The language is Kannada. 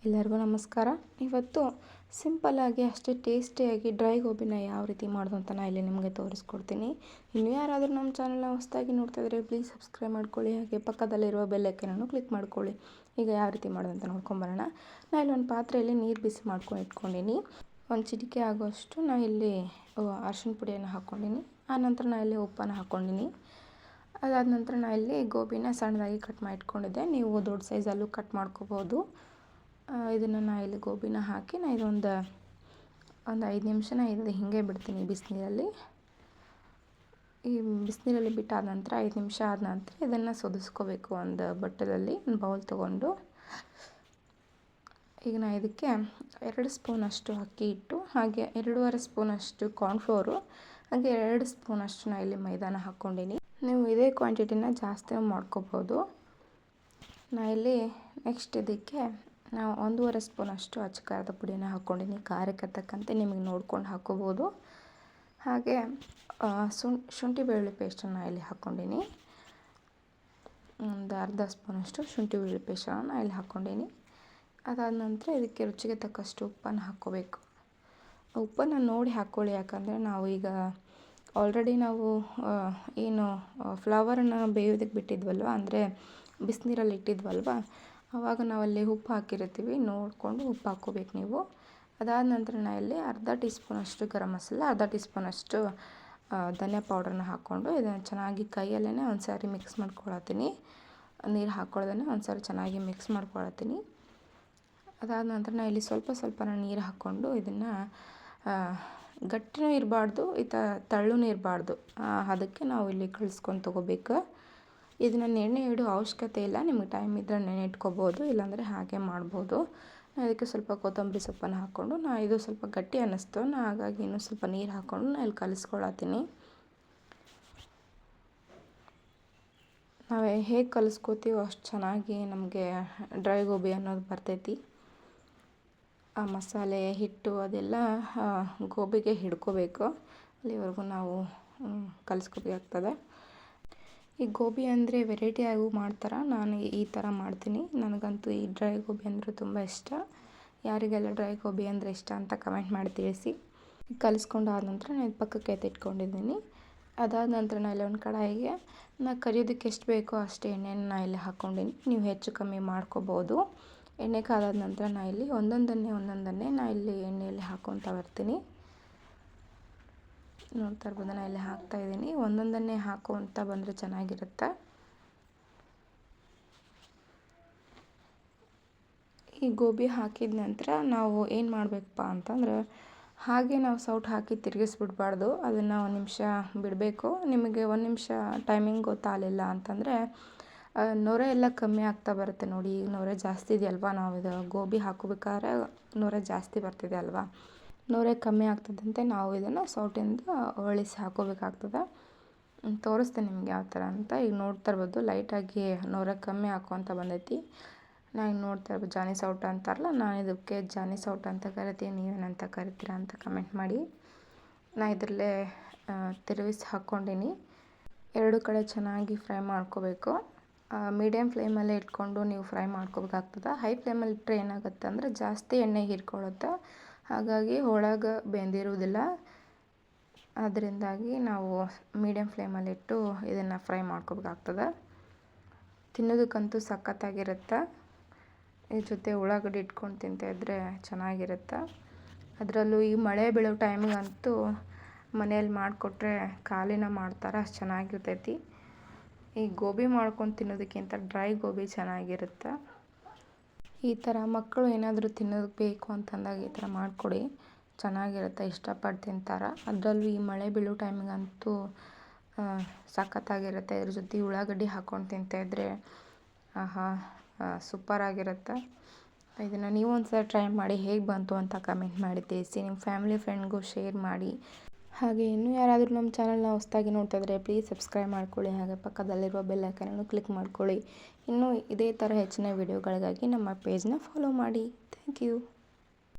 ಎಲ್ಲರಿಗೂ ನಮಸ್ಕಾರ. ಇವತ್ತು ಸಿಂಪಲ್ಲಾಗಿ ಅಷ್ಟೇ ಟೇಸ್ಟಿಯಾಗಿ ಡ್ರೈ ಗೋಬಿನ ಯಾವ ರೀತಿ ಮಾಡೋದು ಅಂತ ನಾನು ಇಲ್ಲಿ ನಿಮಗೆ ತೋರಿಸ್ಕೊಡ್ತೀನಿ. ಇನ್ನು ಯಾರಾದರೂ ನಮ್ಮ ಚಾನಲ್ನ ಹೊಸದಾಗಿ ನೋಡ್ತಾ ಇದ್ದರೆ ಪ್ಲೀಸ್ ಸಬ್ಸ್ಕ್ರೈಬ್ ಮಾಡ್ಕೊಳ್ಳಿ, ಹಾಗೆ ಪಕ್ಕದಲ್ಲಿರುವ ಬೆಲ್ ಐಕಾನನ್ನು ಕ್ಲಿಕ್ ಮಾಡ್ಕೊಳ್ಳಿ. ಈಗ ಯಾವ ರೀತಿ ಮಾಡೋದು ಅಂತ ನೋಡ್ಕೊಂಬರೋಣ. ನಾನು ಇಲ್ಲಿ ಒಂದು ಪಾತ್ರೆಯಲ್ಲಿ ನೀರು ಬಿಸಿ ಮಾಡ್ಕೊಂಡು ಇಟ್ಕೊಂಡಿನಿ. ಒಂದು ಚಿಟಿಕೆ ಆಗೋಷ್ಟು ನಾನು ಇಲ್ಲಿ ಅರಿಶಿನ ಪುಡಿಯನ್ನು ಹಾಕ್ಕೊಂಡಿನಿ. ಆನಂತರ ನಾನು ಇಲ್ಲಿ ಉಪ್ಪನ್ನು ಹಾಕ್ಕೊಂಡಿನಿ. ಅದಾದ ನಂತರ ನಾನು ಇಲ್ಲಿ ಗೋಬಿನ ಸಣ್ಣದಾಗಿ ಕಟ್ ಮಾಡಿ ಇಟ್ಕೊಂಡಿದ್ದೆ. ನೀವು ದೊಡ್ಡ ಸೈಜಲ್ಲೂ ಕಟ್ ಮಾಡ್ಕೋಬೋದು. ಇದನ್ನು ನಾನು ಇಲ್ಲಿ ಗೋಬಿನ ಹಾಕಿ ನಾನು ಇದೊಂದು 5 ನಿಮಿಷ ಇದು ಹೀಗೆ ಬಿಡ್ತೀನಿ ಬಿಸಿನೀರಲ್ಲಿ. ಈ ಬಿಸಿನೀರಲ್ಲಿ ಬಿಟ್ಟಾದ ನಂತರ 5 ನಿಮಿಷ ಆದ ನಂತರ ಇದನ್ನು ಸೋದಿಸ್ಕೋಬೇಕು. ಒಂದು ಬಟ್ಟಲಲ್ಲಿ ಒಂದು ಬೌಲ್ ತೊಗೊಂಡು ಈಗ ನಾನು ಇದಕ್ಕೆ 2 ಸ್ಪೂನಷ್ಟು ಅಕ್ಕಿ ಹಿಟ್ಟು, ಹಾಗೆ 2.5 ಸ್ಪೂನಷ್ಟು ಕಾರ್ನ್ಫ್ಲೋರು, ಹಾಗೆ 2 ಸ್ಪೂನಷ್ಟು ನಾನು ಇಲ್ಲಿ ಮೈದಾನ ಹಾಕ್ಕೊಂಡಿನಿ. ನೀವು ಇದೇ ಕ್ವಾಂಟಿಟಿನ ಜಾಸ್ತಿ ಮಾಡ್ಕೋಬೋದು. ನಾನು ಇಲ್ಲಿ ನೆಕ್ಸ್ಟ್ ಇದಕ್ಕೆ ನಾವು 1.5 ಸ್ಪೂನಷ್ಟು ಅಚ್ಚ ಖಾರದ ಪುಡಿನ ಹಾಕ್ಕೊಂಡಿನಿ. ಖಾರಕ್ಕೆ ತಕ್ಕಂತೆ ನಿಮಗೆ ನೋಡ್ಕೊಂಡು ಹಾಕ್ಕೋಬೋದು. ಹಾಗೆ ಶುಂಠಿ ಬೆಳ್ಳುಳ್ಳಿ ಪೇಸ್ಟನ್ನು ಇಲ್ಲಿ ಹಾಕ್ಕೊಂಡಿನಿ. ಒಂದು ಅರ್ಧ ಸ್ಪೂನಷ್ಟು ಶುಂಠಿ ಬೆಳ್ಳುಳ್ಳಿ ಪೇಸ್ಟನ್ನು ನಾನು ಇಲ್ಲಿ ಹಾಕ್ಕೊಂಡಿನಿ. ಅದಾದ ನಂತರ ಇದಕ್ಕೆ ರುಚಿಗೆ ತಕ್ಕಷ್ಟು ಉಪ್ಪನ್ನು ಹಾಕ್ಕೋಬೇಕು. ಉಪ್ಪನ್ನು ನೋಡಿ ಹಾಕ್ಕೊಳ್ಳಿ, ಯಾಕಂದರೆ ನಾವು ಈಗ ಆಲ್ರೆಡಿ ನಾವು ಏನು ಫ್ಲವರನ್ನು ಬೇಯೋದಕ್ಕೆ ಬಿಟ್ಟಿದ್ವಲ್ವ, ಅಂದರೆ ಬಿಸಿನೀರಲ್ಲಿ ಇಟ್ಟಿದ್ವಲ್ವ, ಆವಾಗ ನಾವಲ್ಲಿ ಉಪ್ಪು ಹಾಕಿರ್ತೀವಿ, ನೋಡಿಕೊಂಡು ಉಪ್ಪು ಹಾಕ್ಕೋಬೇಕು ನೀವು. ಅದಾದ ನಂತರ ನಾನು ಇಲ್ಲಿ ಅರ್ಧ ಟೀ ಸ್ಪೂನಷ್ಟು ಗರಂ ಮಸಾಲ, ಅರ್ಧ ಟೀ ಸ್ಪೂನಷ್ಟು ಧನಿಯಾ ಪೌಡ್ರನ್ನ ಹಾಕ್ಕೊಂಡು ಇದನ್ನು ಚೆನ್ನಾಗಿ ಕೈಯಲ್ಲೇ ಒಂದು ಸಾರಿ ಮಿಕ್ಸ್ ಮಾಡ್ಕೊಳತ್ತೀನಿ. ನೀರು ಹಾಕ್ಕೊಳ್ಳೋದನ್ನು ಒಂದು ಸಾರಿ ಚೆನ್ನಾಗಿ ಮಿಕ್ಸ್ ಮಾಡ್ಕೊಳತ್ತೀನಿ. ಅದಾದ ನಂತರ ನಾನು ಇಲ್ಲಿ ಸ್ವಲ್ಪ ನೀರು ಹಾಕ್ಕೊಂಡು ಇದನ್ನು ಗಟ್ಟಿನೂ ಇರಬಾರ್ದು, ತಳ್ಳೂ ಇರಬಾರ್ದು, ಅದಕ್ಕೆ ನಾವು ಇಲ್ಲಿ ಕಲಿಸ್ಕೊಂಡು ತೊಗೋಬೇಕು. ಇದನ್ನು ನೆನೆ ಇಡೋ ಅವಶ್ಯಕತೆ ಇಲ್ಲ. ನಿಮಗೆ ಟೈಮ್ ಇದ್ದರೆ ನೆನೆ ಇಟ್ಕೋಬೋದು, ಇಲ್ಲಾಂದರೆ ಹಾಗೆ ಮಾಡ್ಬೋದು. ಅದಕ್ಕೆ ಸ್ವಲ್ಪ ಕೊತ್ತಂಬರಿ ಸೊಪ್ಪನ್ನು ಹಾಕ್ಕೊಂಡು ಇದು ಸ್ವಲ್ಪ ಗಟ್ಟಿ ಅನ್ನಿಸ್ತು, ಹಾಗಾಗಿ ಇನ್ನೂ ಸ್ವಲ್ಪ ನೀರು ಹಾಕ್ಕೊಂಡು ನಾನು ಇಲ್ಲಿ ಕಲಿಸ್ಕೊಳತ್ತೀನಿ. ನಾವು ಹೇಗೆ ಕಲಿಸ್ಕೋತೀವೋ ಅಷ್ಟು ಚೆನ್ನಾಗಿ ನಮಗೆ ಡ್ರೈ ಗೋಬಿ ಅನ್ನೋದು ಬರ್ತೈತಿ. ಆ ಮಸಾಲೆ ಹಿಟ್ಟು ಅದೆಲ್ಲ ಗೋಬಿಗೆ ಹಿಡ್ಕೋಬೇಕು, ಅಲ್ಲಿವರೆಗೂ ನಾವು ಕಲಿಸ್ಕೋಬೇಕಾಗ್ತದೆ. ಈ ಗೋಬಿ ಅಂದರೆ ವೆರೈಟಿಯಾಗೂ ಮಾಡ್ತಾರೆ, ನಾನು ಈ ಥರ ಮಾಡ್ತೀನಿ. ನನಗಂತೂ ಈ ಡ್ರೈ ಗೋಬಿ ಅಂದರೆ ತುಂಬ ಇಷ್ಟ. ಯಾರಿಗೆಲ್ಲ ಡ್ರೈ ಗೋಬಿ ಅಂದರೆ ಇಷ್ಟ ಅಂತ ಕಮೆಂಟ್ ಮಾಡಿ ತಿಳಿಸಿ. ಕಲಿಸ್ಕೊಂಡು ಆದ ನಂತರ ನಾನು ಪಕ್ಕಕ್ಕೆ ಎತ್ತಿಟ್ಕೊಂಡಿದ್ದೀನಿ. ಅದಾದ ನಂತರ ನಾನು ಇಲ್ಲಿ ಒಂದು ಕಡಾಯಿಗೆ ನಾನು ಕರಿಯೋದಕ್ಕೆ ಎಷ್ಟು ಬೇಕೋ ಅಷ್ಟು ಎಣ್ಣೆನ ನಾನು ಇಲ್ಲಿ ಹಾಕ್ಕೊಂಡಿನಿ. ನೀವು ಹೆಚ್ಚು ಕಮ್ಮಿ ಮಾಡ್ಕೋಬೋದು. ಎಣ್ಣೆ ಕಾದಾದ ನಂತರ ನಾನು ಇಲ್ಲಿ ಒಂದೊಂದನ್ನೇ ನಾನು ಇಲ್ಲಿ ಎಣ್ಣೆಯಲ್ಲಿ ಹಾಕ್ಕೊತಾ ಬರ್ತೀನಿ. ನೋಡ್ತಾ ಇರ್ಬೋದು, ನಾನು ಇಲ್ಲಿ ಹಾಕ್ತಾಯಿದ್ದೀನಿ. ಒಂದೊಂದನ್ನೇ ಹಾಕುವಂತ ಬಂದರೆ ಚೆನ್ನಾಗಿರುತ್ತೆ. ಈ ಗೋಬಿ ಹಾಕಿದ ನಂತರ ನಾವು ಏನು ಮಾಡಬೇಕಪ್ಪ ಅಂತಂದ್ರೆ, ಹಾಗೆ ನಾವು ಸೌಟು ಹಾಕಿ ತಿರುಗಿಸ್ಬಿಡ್ಬಾರ್ದು. ಅದನ್ನು 1 ನಿಮಿಷ ಬಿಡಬೇಕು. ನಿಮಗೆ 1 ನಿಮಿಷ ಟೈಮಿಂಗ್ ಗೊತ್ತಾಗಲಿಲ್ಲ ಅಂತಂದರೆ ನೊರೆ ಎಲ್ಲ ಕಮ್ಮಿ ಆಗ್ತಾ ಬರುತ್ತೆ. ನೋಡಿ, ಈಗ ನೊರೆ ಜಾಸ್ತಿ ಇದೆಯಲ್ವಾ, ನಾವು ಇದು ಗೋಬಿ ಹಾಕೋಬೇಕಾದ್ರೆ ನೊರೆ ಜಾಸ್ತಿ ಬರ್ತಿದೆ ಅಲ್ವಾ, ನೊರೆ ಕಮ್ಮಿ ಆಗ್ತದಂತೆ ನಾವು ಇದನ್ನು ಸೌಟಿಂದ ಒಳಿಸಿ ಹಾಕೋಬೇಕಾಗ್ತದೆ. ತೋರಿಸ್ತೇನೆ ನಿಮ್ಗೆ ಯಾವ ಥರ ಅಂತ. ಈಗ ನೋಡ್ತಾ ಇರ್ಬೋದು, ಲೈಟಾಗಿ ನೊರೆ ಕಮ್ಮಿ ಹಾಕುವಂತ ಬಂದೈತಿ. ನಾನು ಈಗ ನೋಡ್ತಾ ಇರ್ಬೋದು, ಜಾನಿ ಸೌಟ್ ಅಂತಾರಲ್ಲ, ನಾನು ಇದಕ್ಕೆ ಜಾನಿ ಸೌಟ್ ಅಂತ ಕರಿತೀನಿ. ನೀವೇನಂತ ಕರಿತೀರಾ ಅಂತ ಕಮೆಂಟ್ ಮಾಡಿ. ನಾನು ಇದರಲ್ಲೇ ತಿರುಗಿಸಿ ಹಾಕ್ಕೊಂಡಿನಿ. 2 ಕಡೆ ಚೆನ್ನಾಗಿ ಫ್ರೈ ಮಾಡ್ಕೋಬೇಕು. ಮೀಡಿಯಮ್ ಫ್ಲೇಮಲ್ಲೇ ಇಟ್ಕೊಂಡು ನೀವು ಫ್ರೈ ಮಾಡ್ಕೋಬೇಕಾಗ್ತದೆ. ಹೈ ಫ್ಲೇಮಲ್ಲಿ ಇಟ್ಟರೆ ಏನಾಗುತ್ತೆ ಅಂದರೆ ಜಾಸ್ತಿ ಎಣ್ಣೆ ಹೀರ್ಕೊಳ್ಳುತ್ತೆ, ಹಾಗಾಗಿ ಒಳಗೆ ಬೆಂದಿರುವುದಿಲ್ಲ. ಅದರಿಂದಾಗಿ ನಾವು ಮೀಡಿಯಮ್ ಫ್ಲೇಮಲ್ಲಿಟ್ಟು ಇದನ್ನು ಫ್ರೈ ಮಾಡ್ಕೋಬೇಕಾಗ್ತದೆ. ತಿನ್ನೋದಕ್ಕಂತೂ ಸಖತ್ತಾಗಿರುತ್ತೆ. ಇದ್ರ ಜೊತೆ ಉಳ್ಳಾಗಡ್ಡಿ ಇಟ್ಕೊಂಡು ತಿಂತಾಯಿದ್ರೆ ಚೆನ್ನಾಗಿರುತ್ತೆ. ಅದರಲ್ಲೂ ಈ ಮಳೆ ಬೀಳೋ ಟೈಮಿಗಂತೂ ಮನೇಲಿ ಮಾಡಿಕೊಟ್ರೆ ಖಾಲಿನ ಮಾಡ್ತಾರೆ, ಅಷ್ಟು ಚೆನ್ನಾಗಿರ್ತೈತಿ. ಈ ಗೋಬಿ ಮಾಡ್ಕೊಂಡು ತಿನ್ನೋದಕ್ಕಿಂತ ಡ್ರೈ ಗೋಬಿ ಚೆನ್ನಾಗಿರುತ್ತೆ. ಈ ಥರ ಮಕ್ಕಳು ಏನಾದರೂ ತಿನ್ನೋದಕ್ಕೆ ಬೇಕು ಅಂತಂದಾಗ ಈ ಥರ ಮಾಡಿಕೊಡಿ, ಚೆನ್ನಾಗಿರುತ್ತೆ, ಇಷ್ಟಪಟ್ಟು ತಿಂತಾರೆ. ಅದರಲ್ಲೂ ಈ ಮಳೆ ಬೀಳೋ ಟೈಮಿಗಂತೂ ಸಖತ್ತಾಗಿರುತ್ತೆ. ಇದ್ರ ಜೊತೆ ಉಳ್ಳಾಗಡ್ಡಿ ಹಾಕ್ಕೊಂಡು ತಿಂತಾಯಿದ್ರೆ ಆಹಾ, ಸೂಪರಾಗಿರುತ್ತೆ. ಇದನ್ನು ನೀವು ಒಂದ್ಸಲ ಟ್ರೈ ಮಾಡಿ, ಹೇಗೆ ಬಂತು ಅಂತ ಕಮೆಂಟ್ ಮಾಡಿ ತಿಳಿಸಿ. ನಿಮ್ಮ ಫ್ಯಾಮಿಲಿ ಫ್ರೆಂಡ್ಗೂ ಶೇರ್ ಮಾಡಿ. ಹಾಗೆ ಇನ್ನೂ ಯಾರಾದರೂ ನಮ್ಮ ಚಾನಲ್ನ ಹೊಸದಾಗಿ ನೋಡ್ತಾ ಇದ್ದರೆ ಪ್ಲೀಸ್ ಸಬ್ಸ್ಕ್ರೈಬ್ ಮಾಡ್ಕೊಳ್ಳಿ, ಹಾಗೆ ಪಕ್ಕದಲ್ಲಿರುವ ಬೆಲ್ ಐಕಾನನ್ನು ಕ್ಲಿಕ್ ಮಾಡ್ಕೊಳ್ಳಿ. ಇನ್ನೂ ಇದೇ ಥರ ಹೆಚ್ಚಿನ ವಿಡಿಯೋಗಳಿಗಾಗಿ ನಮ್ಮ ಪೇಜ್ನ ಫಾಲೋ ಮಾಡಿ. Thank you.